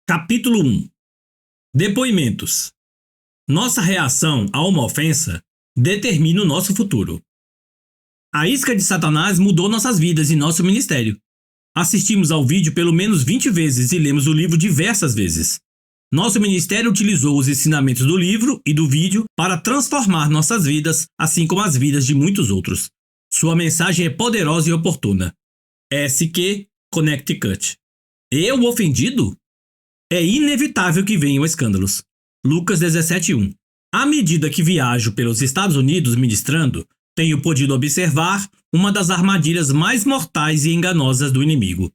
Capítulo 1. Depoimentos. Nossa reação a uma ofensa determina o nosso futuro. A isca de Satanás mudou nossas vidas e nosso ministério. Assistimos ao vídeo pelo menos 20 vezes e lemos o livro diversas vezes. Nosso ministério utilizou os ensinamentos do livro e do vídeo para transformar nossas vidas, assim como as vidas de muitos outros. Sua mensagem é poderosa e oportuna. S.Q. Connecticut. Eu ofendido? É inevitável que venham escândalos. Lucas 17:1. À medida que viajo pelos Estados Unidos ministrando, tenho podido observar uma das armadilhas mais mortais e enganosas do inimigo.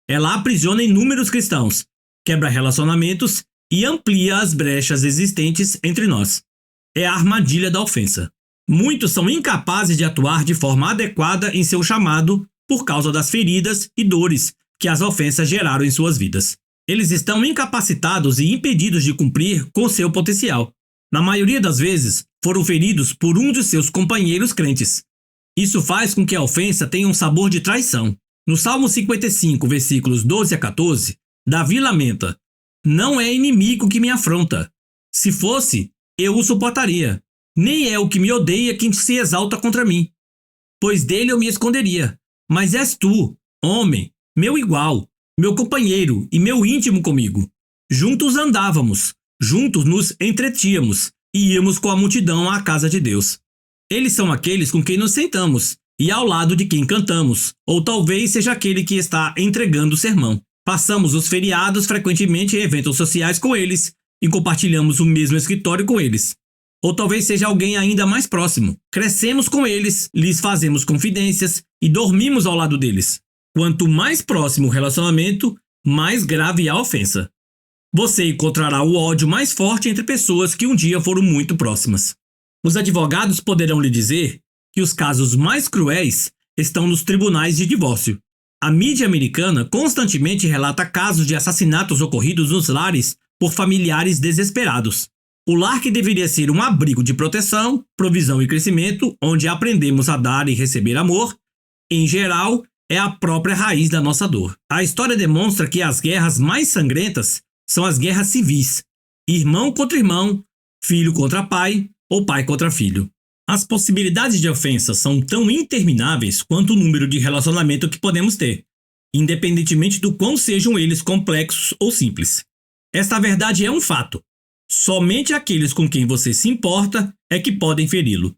Ela aprisiona inúmeros cristãos, quebra relacionamentos e amplia as brechas existentes entre nós. É a armadilha da ofensa. Muitos são incapazes de atuar de forma adequada em seu chamado por causa das feridas e dores que as ofensas geraram em suas vidas. Eles estão incapacitados e impedidos de cumprir com seu potencial. Na maioria das vezes, foram feridos por um de seus companheiros crentes. Isso faz com que a ofensa tenha um sabor de traição. No Salmo 55, versículos 12 a 14, Davi lamenta: "Não é inimigo que me afronta. Se fosse, eu o suportaria. Nem é o que me odeia quem se exalta contra mim. Pois dele eu me esconderia. Mas és tu, homem, meu igual, meu companheiro e meu íntimo comigo. Juntos andávamos, juntos nos entretínhamos e íamos com a multidão à casa de Deus. Eles são aqueles com quem nos sentamos e ao lado de quem cantamos, ou talvez seja aquele que está entregando o sermão. Passamos os feriados frequentemente em eventos sociais com eles e compartilhamos o mesmo escritório com eles. Ou talvez seja alguém ainda mais próximo. Crescemos com eles, lhes fazemos confidências e dormimos ao lado deles. Quanto mais próximo o relacionamento, mais grave a ofensa. Você encontrará o ódio mais forte entre pessoas que um dia foram muito próximas. Os advogados poderão lhe dizer que os casos mais cruéis estão nos tribunais de divórcio. A mídia americana constantemente relata casos de assassinatos ocorridos nos lares por familiares desesperados. O lar, que deveria ser um abrigo de proteção, provisão e crescimento, onde aprendemos a dar e receber amor, em geral, é a própria raiz da nossa dor. A história demonstra que as guerras mais sangrentas são as guerras civis. Irmão contra irmão, filho contra pai ou pai contra filho. As possibilidades de ofensa são tão intermináveis quanto o número de relacionamento que podemos ter, independentemente do quão sejam eles complexos ou simples. Esta verdade é um fato. Somente aqueles com quem você se importa é que podem feri-lo.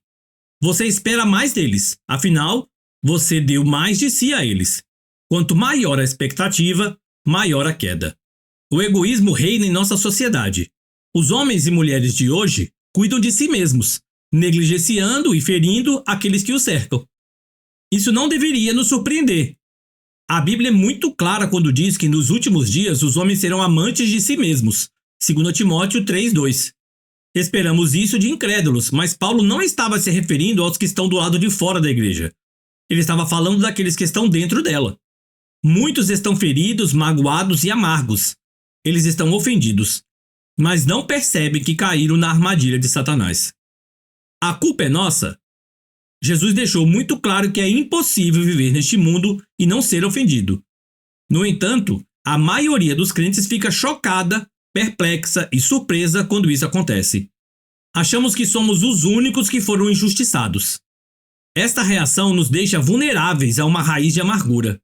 Você espera mais deles, afinal, você deu mais de si a eles. Quanto maior a expectativa, maior a queda. O egoísmo reina em nossa sociedade. Os homens e mulheres de hoje cuidam de si mesmos, negligenciando e ferindo aqueles que os cercam. Isso não deveria nos surpreender. A Bíblia é muito clara quando diz que nos últimos dias os homens serão amantes de si mesmos. 2 Timóteo 3:2. Esperamos isso de incrédulos, mas Paulo não estava se referindo aos que estão do lado de fora da igreja. Ele estava falando daqueles que estão dentro dela. Muitos estão feridos, magoados e amargos. Eles estão ofendidos, mas não percebem que caíram na armadilha de Satanás. A culpa é nossa? Jesus deixou muito claro que é impossível viver neste mundo e não ser ofendido. No entanto, a maioria dos crentes fica chocada, perplexa e surpresa quando isso acontece. Achamos que somos os únicos que foram injustiçados. Esta reação nos deixa vulneráveis a uma raiz de amargura.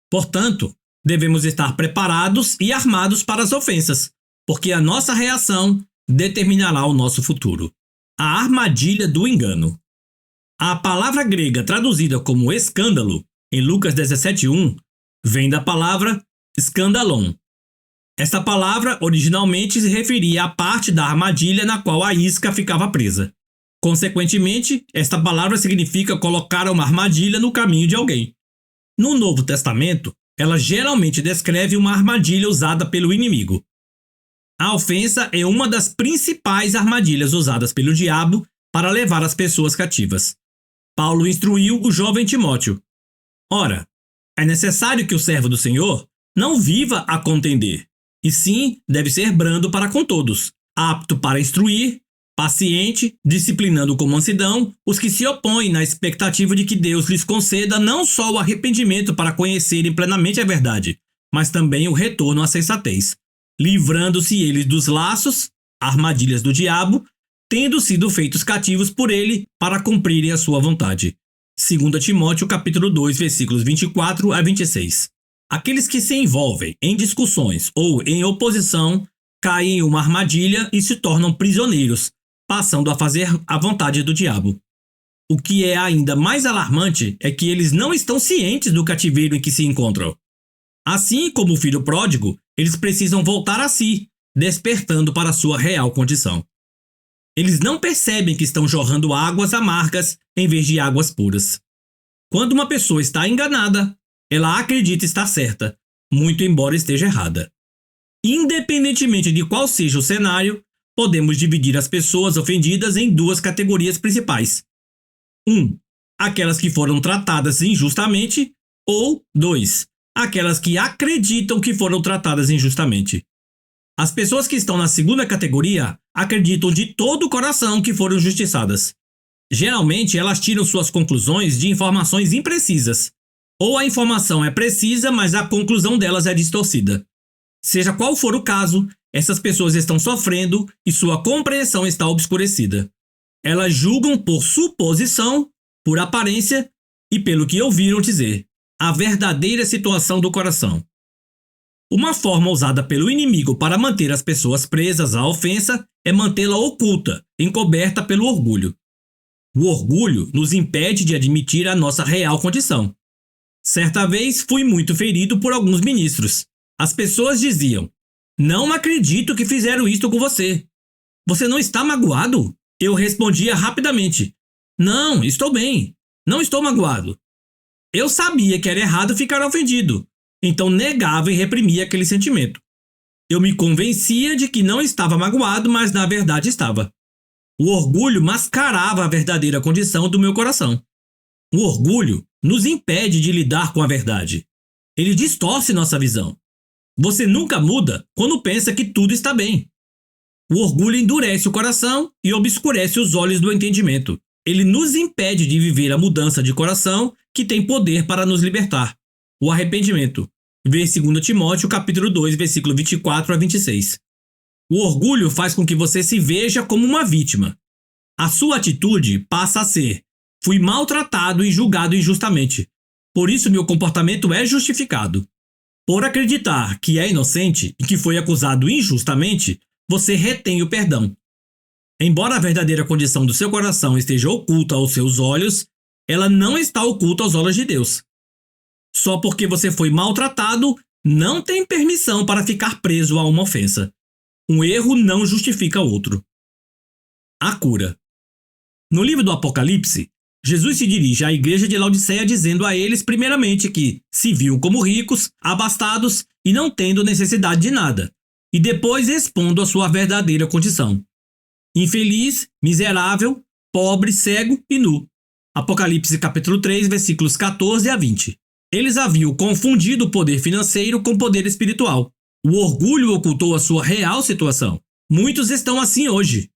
Portanto, devemos estar preparados e armados para as ofensas, porque a nossa reação determinará o nosso futuro. A armadilha do engano. A palavra grega traduzida como escândalo, em Lucas 17:1, vem da palavra skandalon. Esta palavra originalmente se referia à parte da armadilha na qual a isca ficava presa. Consequentemente, esta palavra significa colocar uma armadilha no caminho de alguém. No Novo Testamento, ela geralmente descreve uma armadilha usada pelo inimigo. A ofensa é uma das principais armadilhas usadas pelo diabo para levar as pessoas cativas. Paulo instruiu o jovem Timóteo: "Ora, é necessário que o servo do Senhor não viva a contender, e sim deve ser brando para com todos, apto para instruir, paciente, disciplinando com mansidão os que se opõem, na expectativa de que Deus lhes conceda não só o arrependimento para conhecerem plenamente a verdade, mas também o retorno à sensatez. livrando-se eles dos laços, armadilhas do diabo, tendo sido feitos cativos por ele para cumprirem a sua vontade. 2 Timóteo capítulo 2, versículos 24 a 26. Aqueles que se envolvem em discussões ou em oposição caem em uma armadilha e se tornam prisioneiros, passando a fazer a vontade do diabo. O que é ainda mais alarmante é que eles não estão cientes do cativeiro em que se encontram. Assim como o filho pródigo, eles precisam voltar a si, despertando para sua real condição. Eles não percebem que estão jorrando águas amargas em vez de águas puras. Quando uma pessoa está enganada, ela acredita estar certa, muito embora esteja errada. Independentemente de qual seja o cenário, podemos dividir as pessoas ofendidas em duas categorias principais. 1. Aquelas que foram tratadas injustamente, ou 2. Aquelas que acreditam que foram tratadas injustamente. As pessoas que estão na segunda categoria acreditam de todo o coração que foram injustiçadas. Geralmente, elas tiram suas conclusões de informações imprecisas. Ou a informação é precisa, mas a conclusão delas é distorcida. Seja qual for o caso, essas pessoas estão sofrendo e sua compreensão está obscurecida. Elas julgam por suposição, por aparência e pelo que ouviram dizer, a verdadeira situação do coração. Uma forma usada pelo inimigo para manter as pessoas presas à ofensa é mantê-la oculta, encoberta pelo orgulho. O orgulho nos impede de admitir a nossa real condição. Certa vez fui muito ferido por alguns ministros. As pessoas diziam: "Não acredito que fizeram isto com você. Você não está magoado?" Eu respondia rapidamente: "Não, estou bem. Não estou magoado." Eu sabia que era errado ficar ofendido, então negava e reprimia aquele sentimento. Eu me convencia de que não estava magoado, mas na verdade estava. O orgulho mascarava a verdadeira condição do meu coração. O orgulho nos impede de lidar com a verdade. Ele distorce nossa visão. Você nunca muda quando pensa que tudo está bem. O orgulho endurece o coração e obscurece os olhos do entendimento. Ele nos impede de viver a mudança de coração que tem poder para nos libertar. O arrependimento. Vê 2 Timóteo capítulo 2, versículo 24 a 26. O orgulho faz com que você se veja como uma vítima. A sua atitude passa a ser: fui maltratado e julgado injustamente. Por isso meu comportamento é justificado. Por acreditar que é inocente e que foi acusado injustamente, você retém o perdão. Embora a verdadeira condição do seu coração esteja oculta aos seus olhos, ela não está oculta aos olhos de Deus. Só porque você foi maltratado, não tem permissão para ficar preso a uma ofensa. Um erro não justifica outro. A cura. No livro do Apocalipse, Jesus se dirige à igreja de Laodiceia dizendo a eles primeiramente que se viu como ricos, abastados e não tendo necessidade de nada, e depois expondo a sua verdadeira condição: infeliz, miserável, pobre, cego e nu. Apocalipse capítulo 3, versículos 14 a 20. Eles haviam confundido o poder financeiro com o poder espiritual. O orgulho ocultou a sua real situação. Muitos estão assim hoje.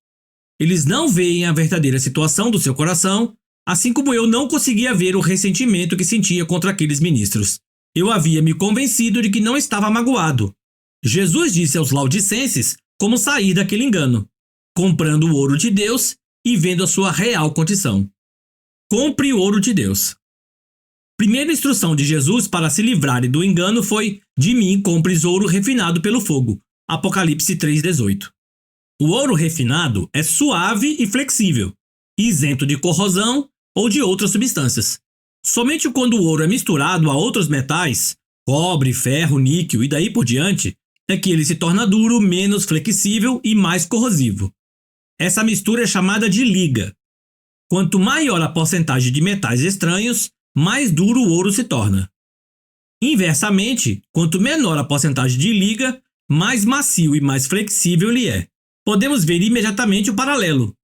Eles não veem a verdadeira situação do seu coração, assim como eu não conseguia ver o ressentimento que sentia contra aqueles ministros. Eu havia me convencido de que não estava magoado. Jesus disse aos laodicenses como sair daquele engano: comprando o ouro de Deus e vendo a sua real condição. Compre o ouro de Deus. Primeira instrução de Jesus para se livrarem do engano foi: de mim compres ouro refinado pelo fogo. Apocalipse 3,18. O ouro refinado é suave e flexível, isento de corrosão ou de outras substâncias. Somente quando o ouro é misturado a outros metais, cobre, ferro, níquel e daí por diante, é que ele se torna duro, menos flexível e mais corrosivo. Essa mistura é chamada de liga. Quanto maior a porcentagem de metais estranhos, mais duro o ouro se torna. Inversamente, quanto menor a porcentagem de liga, mais macio e mais flexível ele é. Podemos ver imediatamente o paralelo.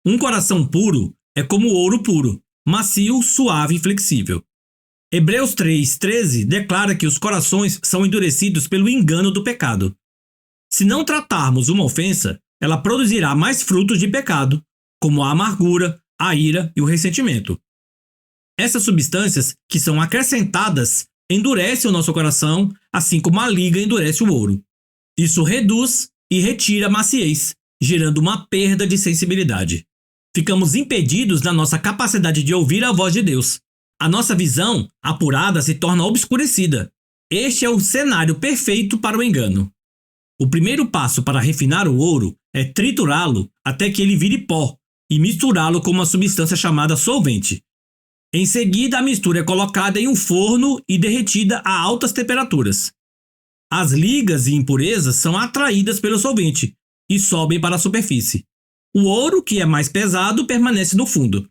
Um coração puro é como ouro puro, macio, suave e flexível. Hebreus 3,13 declara que os corações são endurecidos pelo engano do pecado. Se não tratarmos uma ofensa, ela produzirá mais frutos de pecado, como a amargura, a ira e o ressentimento. Essas substâncias que são acrescentadas endurecem o nosso coração, assim como a liga endurece o ouro. Isso reduz e retira a maciez, gerando uma perda de sensibilidade. Ficamos impedidos na nossa capacidade de ouvir a voz de Deus. A nossa visão, apurada, se torna obscurecida. Este é o cenário perfeito para o engano. O primeiro passo para refinar o ouro é triturá-lo até que ele vire pó e misturá-lo com uma substância chamada solvente. Em seguida, a mistura é colocada em um forno e derretida a altas temperaturas. As ligas e impurezas são atraídas pelo solvente e sobem para a superfície. O ouro, que é mais pesado, permanece no fundo.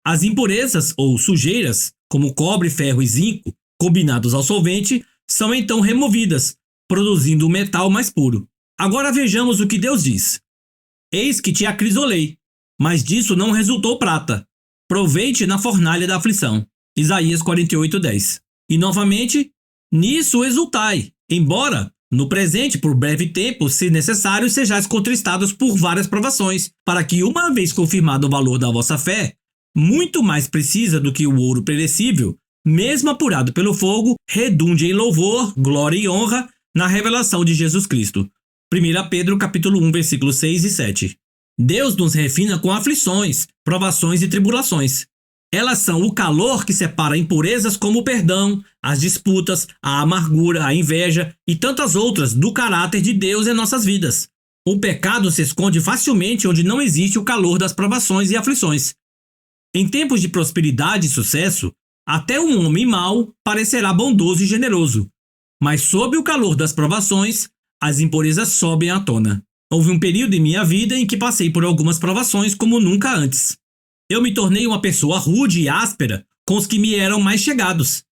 As impurezas ou sujeiras, como cobre, ferro e zinco, combinados ao solvente, são então removidas, produzindo um metal mais puro. Agora vejamos o que Deus diz. Eis que te acrisolei, mas disso não resultou prata. Provei-te na fornalha da aflição. Isaías 48:10. E novamente, nisso exultai, embora, no presente, por breve tempo, se necessário, sejais contristados por várias provações, para que, uma vez confirmado o valor da vossa fé, muito mais precisa do que o ouro perecível, mesmo apurado pelo fogo, redunde em louvor, glória e honra na revelação de Jesus Cristo. 1 Pedro capítulo 1, versículos 6 e 7. Deus nos refina com aflições, provações e tribulações. Elas são o calor que separa impurezas como o perdão, as disputas, a amargura, a inveja e tantas outras do caráter de Deus em nossas vidas. O pecado se esconde facilmente onde não existe o calor das provações e aflições. Em tempos de prosperidade e sucesso, até um homem mau parecerá bondoso e generoso. Mas sob o calor das provações, as impurezas sobem à tona. Houve um período em minha vida em que passei por algumas provações como nunca antes. Eu me tornei uma pessoa rude e áspera com os que me eram mais chegados.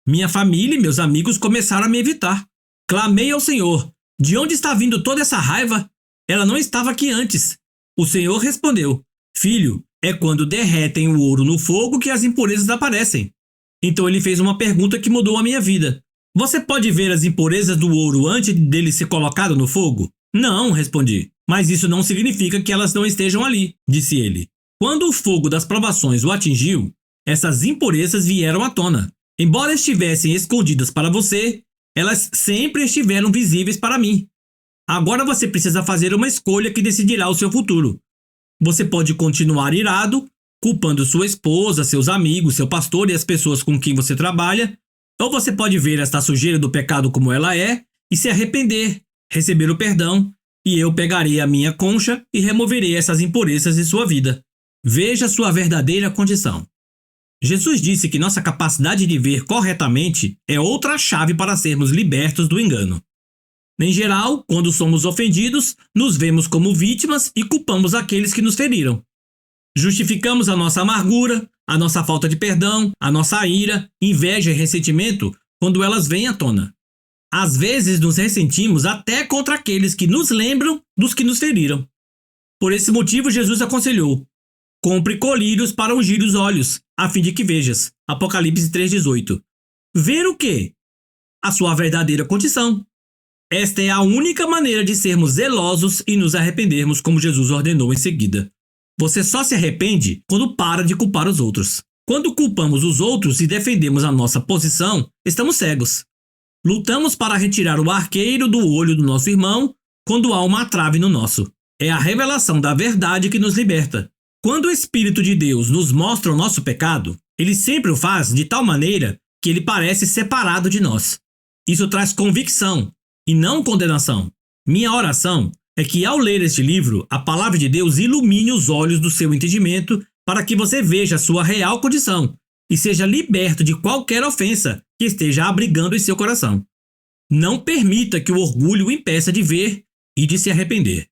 Minha família e meus amigos começaram a me evitar. Clamei ao Senhor: de onde está vindo toda essa raiva? Ela não estava aqui antes. O Senhor respondeu: filho, é quando derretem o ouro no fogo que as impurezas aparecem. Então ele fez uma pergunta que mudou a minha vida. Você pode ver as impurezas do ouro antes dele ser colocado no fogo? Não, respondi. Mas isso não significa que elas não estejam ali, disse ele. Quando o fogo das provações o atingiu, essas impurezas vieram à tona. Embora estivessem escondidas para você, elas sempre estiveram visíveis para mim. Agora você precisa fazer uma escolha que decidirá o seu futuro. Você pode continuar irado, culpando sua esposa, seus amigos, seu pastor e as pessoas com quem você trabalha, ou você pode ver esta sujeira do pecado como ela é e se arrepender, receber o perdão, e eu pegarei a minha concha e removerei essas impurezas de sua vida. Veja sua verdadeira condição. Jesus disse que nossa capacidade de ver corretamente é outra chave para sermos libertos do engano. Em geral, quando somos ofendidos, nos vemos como vítimas e culpamos aqueles que nos feriram. Justificamos a nossa amargura, a nossa falta de perdão, a nossa ira, inveja e ressentimento quando elas vêm à tona. Às vezes nos ressentimos até contra aqueles que nos lembram dos que nos feriram. Por esse motivo, Jesus aconselhou: compre colírios para ungir os olhos, a fim de que vejas. Apocalipse 3,18. Ver o quê? A sua verdadeira condição. Esta é a única maneira de sermos zelosos e nos arrependermos, como Jesus ordenou em seguida. Você só se arrepende quando para de culpar os outros. Quando culpamos os outros e defendemos a nossa posição, estamos cegos. Lutamos para retirar o arqueiro do olho do nosso irmão quando há uma trave no nosso. É a revelação da verdade que nos liberta. Quando o Espírito de Deus nos mostra o nosso pecado, ele sempre o faz de tal maneira que ele parece separado de nós. Isso traz convicção e não condenação. Minha oração é que, ao ler este livro, a palavra de Deus ilumine os olhos do seu entendimento para que você veja a sua real condição e seja liberto de qualquer ofensa que esteja abrigando em seu coração. Não permita que o orgulho o impeça de ver e de se arrepender.